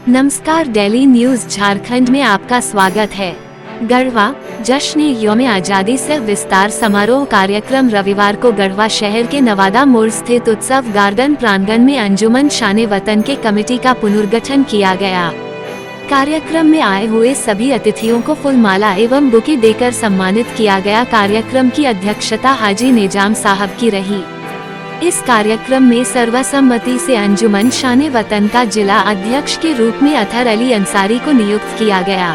नमस्कार, daily news Jharkhand में आपका स्वागत है। गढ़वा जश्न-ए-यौम आजादी से विस्तार समारोह कार्यक्रम रविवार को गढ़वा शहर के नवादा मोड़ स्थित उत्सव गार्डन प्रांगण में अंजुमन शान वतन के कमेटी का पुनर्गठन किया गया। कार्यक्रम में आए हुए सभी अतिथियों को फूल माला एवं बुके देकर सम्मानित किया गया। कार्यक्रम की अध्यक्षता हाजी निजाम साहब की रही। इस कार्यक्रम में सर्वसम्मति से अंजुमन शान वतन का जिला अध्यक्ष के रूप में अतहर अली अंसारी को नियुक्त किया गया।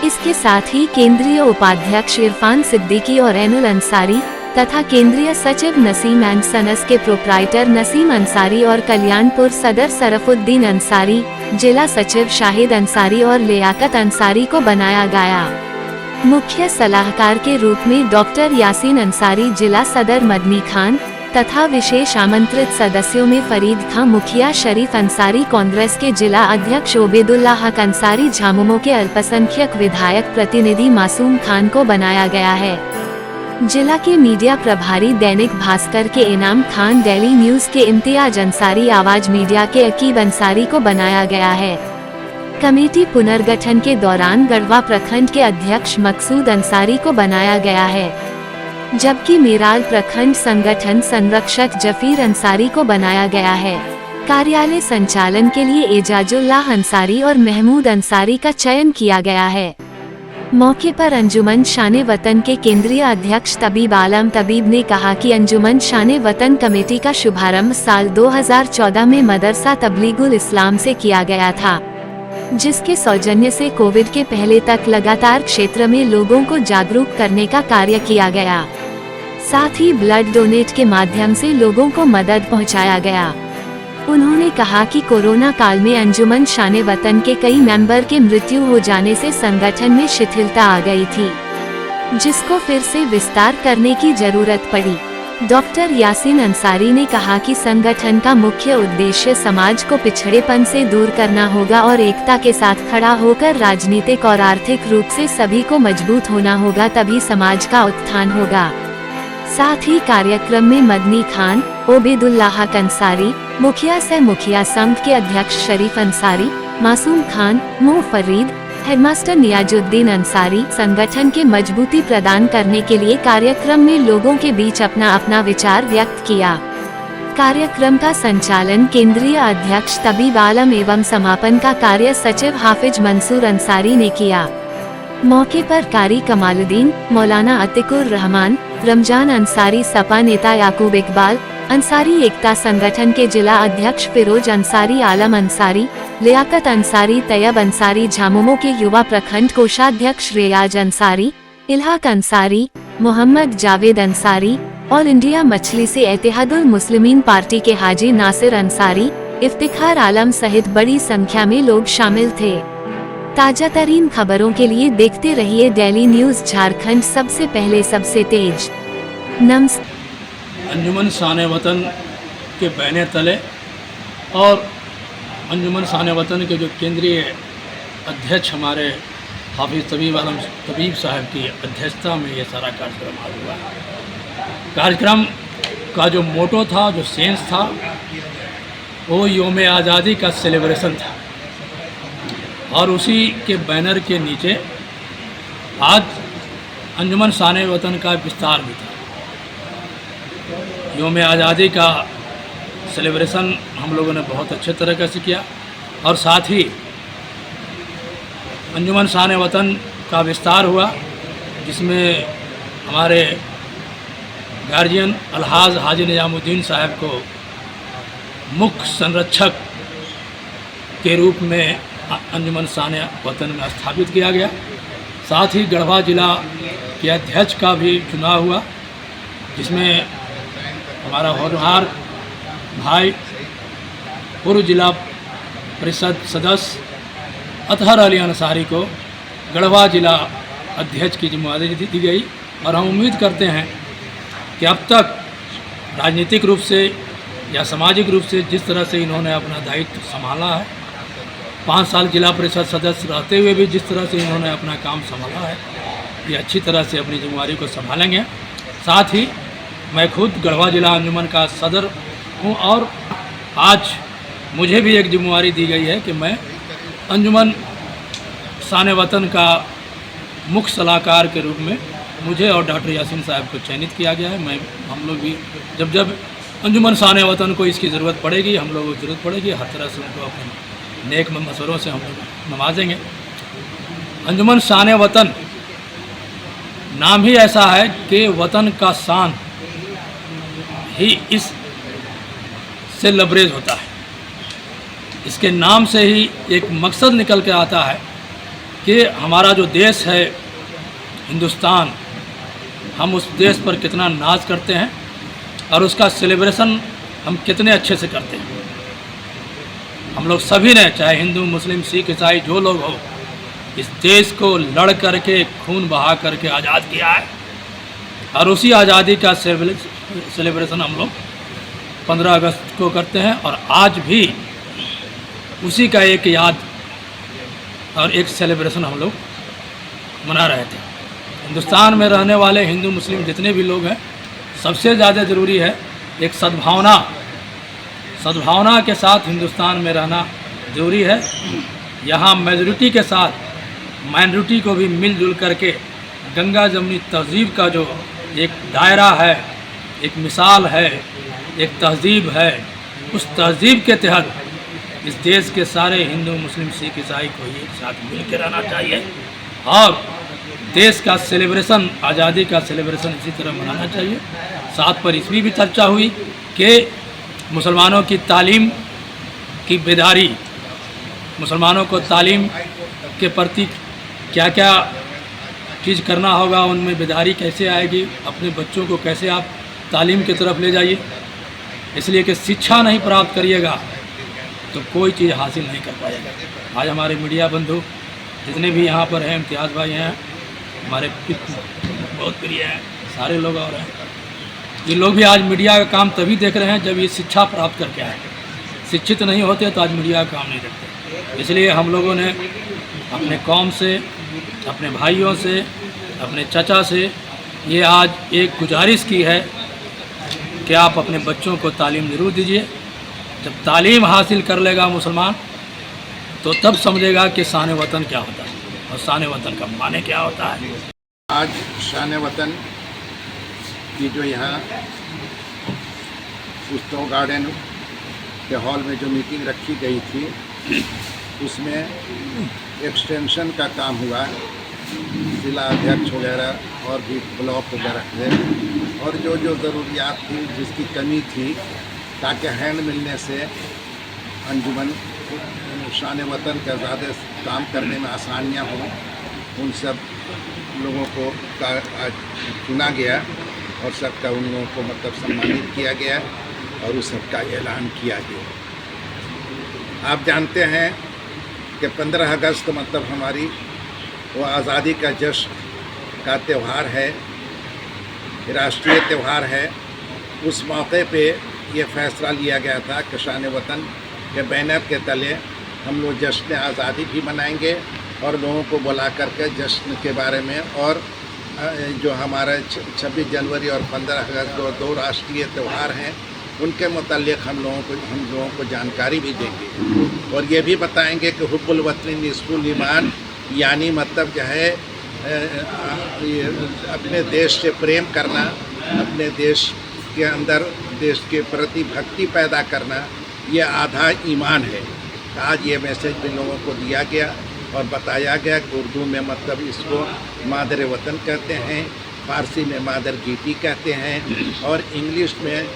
इसके साथ ही केंद्रीय उपाध्यक्ष इरफान सिद्दीकी और एनुल अंसारी तथा केंद्रीय सचिव नसीम एंड सनस के प्रोप्राइटर नसीम अंसारी और कल्याणपुर सदर सरफुद्दीन अंसारी, जिला सचिव शाहिद अंसारी और लियाकत अंसारी को बनाया गया। मुख्य सलाहकार के रूप में डॉक्टर यासीन अंसारी, जिला सदर मदनी खान तथा विशेष आमंत्रित सदस्यों में फरीद खां मुखिया, शरीफ अंसारी कांग्रेस के जिला अध्यक्ष, ओबेदुल्लाह हक अंसारी झामुमो के अल्पसंख्यक विधायक प्रतिनिधि मासूम खान को बनाया गया है। जिला के मीडिया प्रभारी दैनिक भास्कर के इनाम खान, डेली न्यूज के इम्तियाज अंसारी, आवाज मीडिया के अकीब अंसारी को बनाया गया है। कमेटी पुनर्गठन के दौरान गढ़वा प्रखंड के अध्यक्ष मकसूद अंसारी को बनाया गया है, जबकि मेराल प्रखंड संगठन संरक्षक जफीर अंसारी को बनाया गया है। कार्यालय संचालन के लिए एजाजुल्लाह अंसारी और महमूद अंसारी का चयन किया गया है। मौके पर अंजुमन शान वतन के केंद्रीय अध्यक्ष तबीब आलम तबीब ने कहा कि अंजुमन शान वतन कमेटी का शुभारंभ साल 2014 में मदरसा तबलीगुल इस्लाम से किया गया था, जिसके सौजन्य से कोविड के पहले तक लगातार क्षेत्र में लोगों को जागरूक करने का कार्य किया गया। साथ ही ब्लड डोनेट के माध्यम से लोगों को मदद पहुंचाया गया। उन्होंने कहा कि कोरोना काल में अंजुमन शान वतन के कई मेंबर के मृत्यु हो जाने से संगठन में शिथिलता आ गई थी, जिसको फिर से विस्तार करने की जरूरत पड़ी। डॉक्टर यासीन अंसारी ने कहा कि संगठन का मुख्य उद्देश्य समाज को पिछड़ेपन से दूर करना होगा और एकता के साथ खड़ा होकर राजनीतिक और आर्थिक रूप से सभी को मजबूत होना होगा, तभी समाज का उत्थान होगा। साथ ही कार्यक्रम में मदनी खान, ओबेदुल्लाह हक अंसारी, मुखिया सह मुखिया संघ के अध्यक्ष शरीफ अंसारी, मासूम खान, मो फरीद, हेडमास्टर नियाजुद्दीन अंसारी संगठन के मजबूती प्रदान करने के लिए कार्यक्रम में लोगों के बीच अपना अपना विचार व्यक्त किया। कार्यक्रम का संचालन केंद्रीय अध्यक्ष तबीब आलम एवं समापन का कार्य सचिव हाफिज मंसूर अंसारी ने किया। मौके पर कारी कमालुद्दीन, मौलाना अतिकुर रहमान, रमजान अंसारी, सपा नेता याकूब इकबाल अंसारी, एकता संगठन के जिला अध्यक्ष फिरोज अंसारी, आलम अंसारी, लियाकत अंसारी, तैयब अंसारी, झामुमो के युवा प्रखंड कोषाध्यक्ष रियाज अंसारी, इल्हाक अंसारी, मोहम्मद जावेद अंसारी, ऑल इंडिया मछली से इत्तेहादुल मुस्लिमीन पार्टी के हाजी नासिर अंसारी, इफ्तिखार आलम सहित बड़ी संख्या में लोग शामिल थे। ताजा तरीन खबरों के लिए देखते रहिए डेली न्यूज झारखंड, सबसे पहले सबसे तेज। अंजुमन शान वतन के बैनर तले और अंजुमन शान वतन के जो केंद्रीय अध्यक्ष हमारे हाफिज तबीब आलम तबीब साहब की अध्यक्षता में ये सारा कार्यक्रम हुआ। कार्यक्रम का जो मोटो था, जो सेंस था, वो यौम आज़ादी का सेलिब्रेशन था और उसी के बैनर के नीचे आज अंजुमन शान वतन का विस्तार भी था। यौम आज़ादी का सेलिब्रेशन हम लोगों ने बहुत अच्छे तरीके से किया और साथ ही अंजुमन शान वतन का विस्तार हुआ, जिसमें हमारे गार्जियन अलहाज हाजी निजामुद्दीन साहब को मुख्य संरक्षक के रूप में अंजुमन शान वतन में स्थापित किया गया। साथ ही गढ़वा जिला के अध्यक्ष का भी चुनाव हुआ, जिसमें हमारा होनहार भाई पूर्व जिला परिषद सदस्य अतहर अली अंसारी को गढ़वा जिला अध्यक्ष की जिम्मेदारी दी गई और हम उम्मीद करते हैं कि अब तक राजनीतिक रूप से या सामाजिक रूप से जिस तरह से इन्होंने अपना दायित्व संभाला है, 5 साल जिला परिषद सदस्य रहते हुए भी जिस तरह से इन्होंने अपना काम संभाला है, ये अच्छी तरह से अपनी जिम्मेदारी को संभालेंगे। साथ ही मैं खुद गढ़वा जिला अंजुमन का सदर हूँ और आज मुझे भी एक जिम्मेदारी दी गई है कि मैं अंजुमन शान वतन का मुख्य सलाहकार के रूप में मुझे और डॉक्टर यासीन साहब को चयनित किया गया है। हम लोग भी जब अंजुमन शान वतन को इसकी ज़रूरत पड़ेगी, हम लोगों को ज़रूरत पड़ेगी, हर तरह से उनको अपने नेक मशवरों से हम लोग नवाजेंगे। अंजुमन शान वतन नाम ही ऐसा है कि वतन का शान ही इस से लबरेज होता है। इसके नाम से ही एक मकसद निकल के आता है कि हमारा जो देश है हिंदुस्तान, हम उस देश पर कितना नाज करते हैं और उसका सेलिब्रेशन हम कितने अच्छे से करते हैं। हम लोग सभी ने, चाहे हिंदू, मुस्लिम, सिख, ईसाई जो लोग हो, इस देश को लड़ करके खून बहा करके आज़ाद किया है और उसी आज़ादी का सेलिब्रेशन हम लोग 15 अगस्त को करते हैं। और आज भी उसी का एक याद और एक सेलिब्रेशन हम लोग मना रहे थे। हिंदुस्तान में रहने वाले हिंदू मुस्लिम जितने भी लोग हैं, सबसे ज़्यादा ज़रूरी है एक सद्भावना के साथ हिंदुस्तान में रहना ज़रूरी है। यहाँ मेजॉरिटी के साथ माइनॉरिटी को भी मिलजुल करके गंगा जमुनी तहज़ीब का जो एक दायरा है, एक मिसाल है, एक तहज़ीब है, उस तहज़ीब के तहत इस देश के सारे हिंदू, मुस्लिम, सिख, ईसाई को एक साथ मिल के रहना चाहिए और देश का सेलिब्रेशन, आज़ादी का सेलिब्रेशन इसी तरह मनाना चाहिए। साथ पर इसकी भी चर्चा हुई कि मुसलमानों की तालीम की बेदारी, मुसलमानों को तालीम के प्रति क्या क्या चीज़ करना होगा, उनमें बेदारी कैसे आएगी, अपने बच्चों को कैसे आप तालीम की तरफ ले जाइए। इसलिए कि शिक्षा नहीं प्राप्त करिएगा तो कोई चीज़ हासिल नहीं कर पाएगा। आज हमारे मीडिया बंधु जितने भी यहाँ पर हैं, इम्तियाज़ भाई हैं, हमारे बहुत प्रिय हैं, सारे लोग और हैं, ये लोग भी आज मीडिया का काम तभी देख रहे हैं जब ये शिक्षा प्राप्त करके आए। शिक्षित नहीं होते तो आज मीडिया का काम नहीं देखते। इसलिए हम लोगों ने अपने कौम से, अपने भाइयों से, अपने चाचा से ये आज एक गुजारिश की है कि आप अपने बच्चों को तालीम ज़रूर दीजिए। जब तालीम हासिल कर लेगा मुसलमान तो तब समझेगा कि शान वतन क्या होता है और शान वतन का माने क्या होता है। आज शान वतन की जो यहाँ उत्सव गार्डन के हॉल में जो मीटिंग रखी गई थी, उसमें एक्सटेंशन का काम हुआ, जिला अध्यक्ष वगैरह और भी ब्लॉक वगैरह थे, और जो जो ज़रूरियात थी, जिसकी कमी थी, ताकि हैंड मिलने से अंजुमन शान वतन का ज़्यादा काम करने में आसानियाँ हों, उन सब लोगों को आज चुना गया और सबका उन लोगों को मतलब सम्मानित किया गया और उस सबका ऐलान किया गया। आप जानते हैं कि 15 अगस्त मतलब हमारी वो आज़ादी का जश्न का त्यौहार है, राष्ट्रीय त्यौहार है। उस मौके पे ये फैसला लिया गया था कि शान वतन के बैनर के तले हम लोग जश्न आज़ादी भी मनाएंगे और लोगों को बुला करके जश्न के बारे में और जो हमारे 26 जनवरी और 15 अगस्त दो राष्ट्रीय त्यौहार हैं, उनके मुतालिक हम लोगों को जानकारी भी देंगे और ये भी बताएंगे कि हुब्बुल वतन निस्फुल ईमान, यानी मतलब जो है अपने देश से प्रेम करना, अपने देश के अंदर देश के प्रति भक्ति पैदा करना, ये आधा ईमान है। आज ये मैसेज भी लोगों को दिया गया और बताया गया कि उर्दू में मतलब इसको मादर वतन कहते हैं, फ़ारसी में मादर गीटी कहते हैं और इंग्लिश में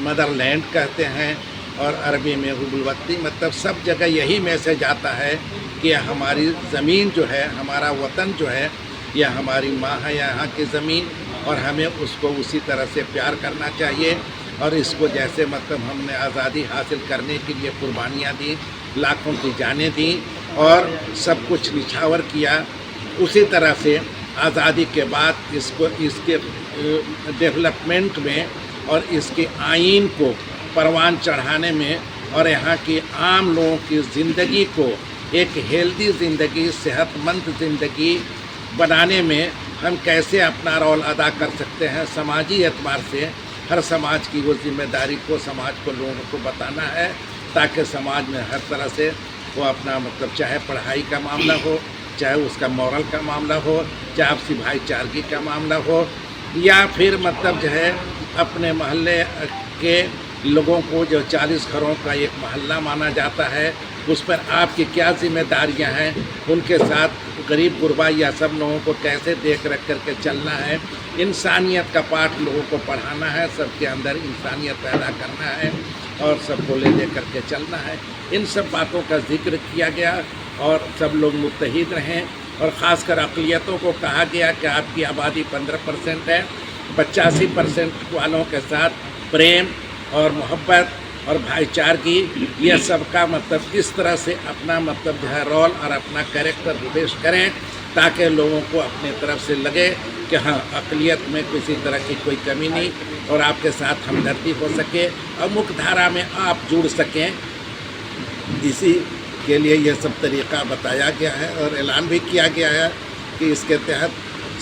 मदरलैंड कहते हैं और अरबी में हुब्बुल वतन। मतलब सब जगह यही मैसेज आता है कि हमारी ज़मीन जो है, हमारा वतन जो है, यह हमारी माँ है, यहाँ की ज़मीन, और हमें उसको उसी तरह से प्यार करना चाहिए और इसको जैसे मतलब हमने आज़ादी हासिल करने के लिए कुर्बानियाँ दी, लाखों की जानें दी और सब कुछ निछावर किया, उसी तरह से आज़ादी के बाद इसके डेवलपमेंट में और इसके आइन को परवान चढ़ाने में और यहाँ की आम लोगों की ज़िंदगी को एक हेल्दी ज़िंदगी, सेहतमंद ज़िंदगी बनाने में हम कैसे अपना रोल अदा कर सकते हैं। समाजी एतबार से हर समाज की वो जिम्मेदारी को समाज को लोगों को बताना है ताकि समाज में हर तरह से वो अपना मतलब चाहे पढ़ाई का मामला हो, चाहे उसका मॉरल का मामला हो, चाहे आपसी भाईचारगी का मामला हो, या फिर मतलब जो है अपने मोहल्ले के लोगों को जो 40 घरों का एक मोहल्ला माना जाता है, उस पर आपकी क्या जिम्मेदारियां हैं, उनके साथ गरीब गुरबा या सब लोगों को कैसे देख रख करके चलना है, इंसानियत का पाठ लोगों को पढ़ाना है, सबके अंदर इंसानियत पैदा करना है और सबको ले करके चलना है। इन सब बातों का जिक्र किया गया और सब लोग मुत्तहिद रहें और ख़ासकर अक़लियतों को कहा गया कि आपकी आबादी 15% है, 85% वालों के साथ प्रेम और मोहब्बत और भाईचारगी, यह सबका मतलब किस तरह से अपना मतलब जो है रोल और अपना कैरेक्टर पेश करें, ताकि लोगों को अपने तरफ से लगे कि हाँ, अक़लियत में किसी तरह की कोई कमी नहीं और आपके साथ हमदर्दी हो सके और मुख्य धारा में आप जुड़ सकें। इसी के लिए ये सब तरीक़ा बताया गया है और ऐलान भी किया गया है कि इसके तहत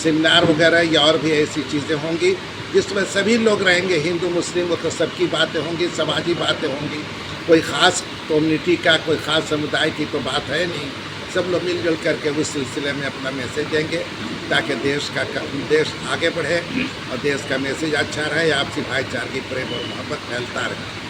सेमिनार वगैरह या और भी ऐसी चीज़ें होंगी जिसमें सभी लोग रहेंगे, हिंदू मुस्लिम, वो तो सबकी बातें होंगी, समाजी बातें होंगी। कोई ख़ास कम्युनिटी का, कोई ख़ास समुदाय की तो बात है नहीं। सब लोग मिलजुल करके उस सिलसिले में अपना मैसेज देंगे ताकि देश आगे बढ़े और देश का मैसेज अच्छा रहे, आपसी भाईचारगी, प्रेम और मोहब्बत फैलता रहे।